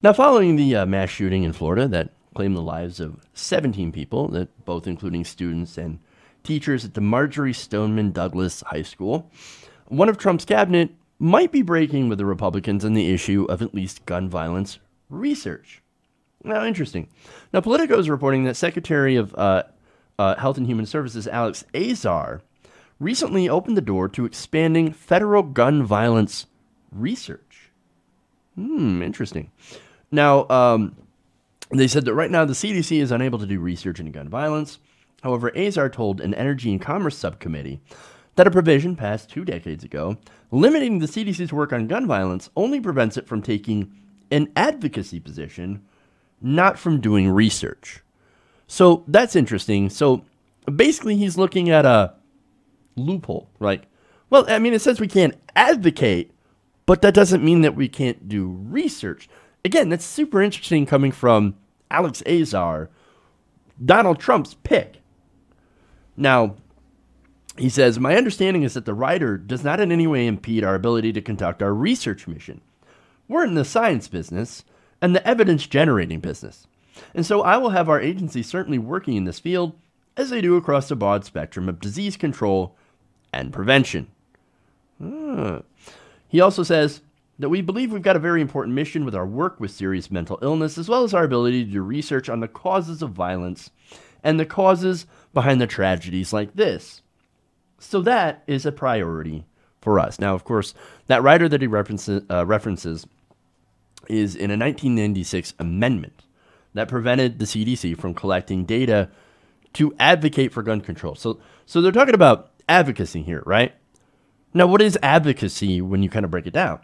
Now, following the mass shooting in Florida that claimed the lives of 17 people, that both including students and teachers at the Marjorie Stoneman Douglas High School, one of Trump's cabinet might be breaking with the Republicans on the issue of at least gun violence research. Now, interesting. Now, Politico is reporting that Secretary of Health and Human Services Alex Azar recently opened the door to expanding federal gun violence research. Interesting. Now, they said that right now the CDC is unable to do research into gun violence. However, Azar told an Energy and Commerce subcommittee that a provision passed 2 decades ago limiting the CDC's work on gun violence only prevents it from taking an advocacy position, not from doing research. So that's interesting. So basically he's looking at a loophole. Like, well, I mean, it says we can't advocate, but that doesn't mean that we can't do research. Again, that's super interesting coming from Alex Azar, Donald Trump's pick. Now, he says, my understanding is that the writer does not in any way impede our ability to conduct our research mission. We're in the science business and the evidence generating business. And so I will have our agency certainly working in this field as they do across the broad spectrum of disease control and prevention. He also says that we believe we've got a very important mission with our work with serious mental illness, as well as our ability to do research on the causes of violence and the causes behind the tragedies like this. So that is a priority for us. Now, of course, that writer that he references is in a 1996 amendment that prevented the CDC from collecting data to advocate for gun control. So they're talking about advocacy here, right? Now, what is advocacy when you kind of break it down?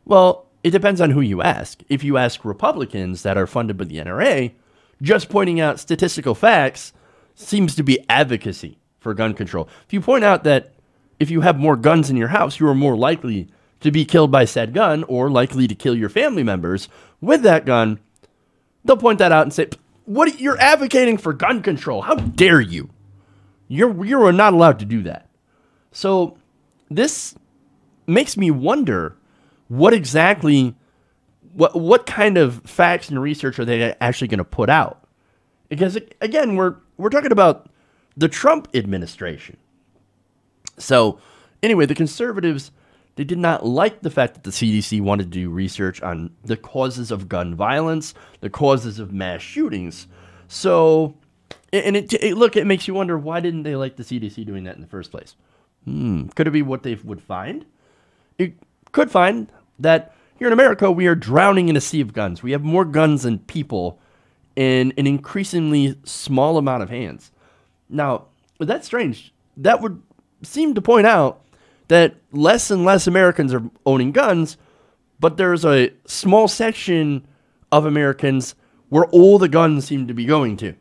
Well, it depends on who you ask. If you ask Republicans that are funded by the NRA, just pointing out statistical facts seems to be advocacy for gun control. If you point out that if you have more guns in your house, you are more likely to be killed by said gun or likely to kill your family members with that gun, they'll point that out and say, "What? You're advocating for gun control. How dare you? You're not allowed to do that." So this makes me wonder what kind of facts and research are they actually going to put out? Because again, we're talking about the Trump administration. So anyway, the conservatives, they did not like the fact that the CDC wanted to do research on the causes of gun violence, the causes of mass shootings. So, and it makes you wonder, why didn't they like the CDC doing that in the first place? Could it be what they would find? It could find that here in America, we are drowning in a sea of guns. We have more guns than people in an increasingly small amount of hands. Now, that's strange. That would seem to point out that less and less Americans are owning guns, but there's a small section of Americans where all the guns seem to be going to.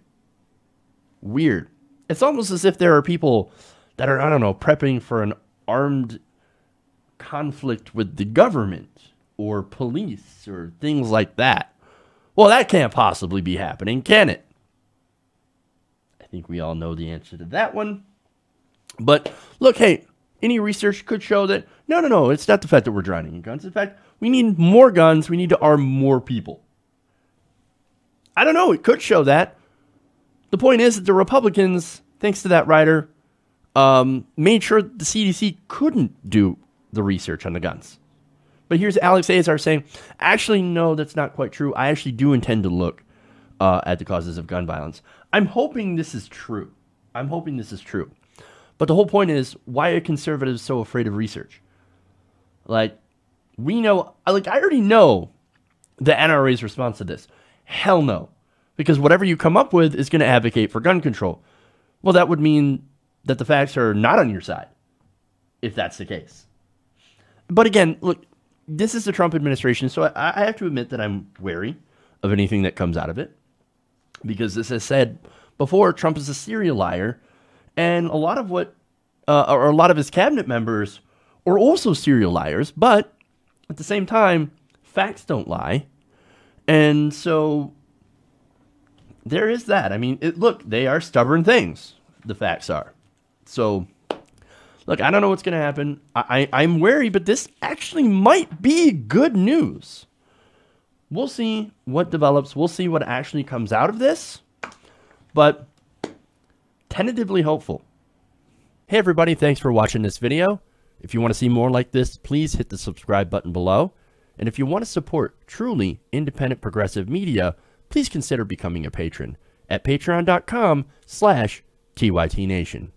Weird. It's almost as if there are people that are, I don't know, prepping for an armed conflict with the government or police or things like that. Well, that can't possibly be happening, can it? I think we all know the answer to that one. But look, hey, any research could show that, no, it's not the fact that we're drowning in guns. In fact, we need more guns. We need to arm more people. I don't know. It could show that. The point is that the Republicans, thanks to that writer, made sure the CDC couldn't do the research on the guns. But here's Alex Azar saying, actually, no, that's not quite true. I actually do intend to look at the causes of gun violence. I'm hoping this is true. But the whole point is, why are conservatives so afraid of research? Like, we know, like, I already know the NRA's response to this. Hell no. Because whatever you come up with is going to advocate for gun control. Well, that would mean that the facts are not on your side, if that's the case. But again, look, this is the Trump administration, so I have to admit that I'm wary of anything that comes out of it. Because as I said before, Trump is a serial liar. And a lot of his cabinet members are also serial liars, but at the same time, facts don't lie. And so there is that. I mean, look, they are stubborn things. The facts are. So, look, I don't know what's going to happen. I'm wary, but this actually might be good news. we'll see what develops. We'll see what actually comes out of this, but tentatively hopeful. Hey everybody, thanks for watching this video. If you want to see more like this, please hit the subscribe button below. And if you want to support truly independent progressive media, please consider becoming a patron at patreon.com/TYTNation.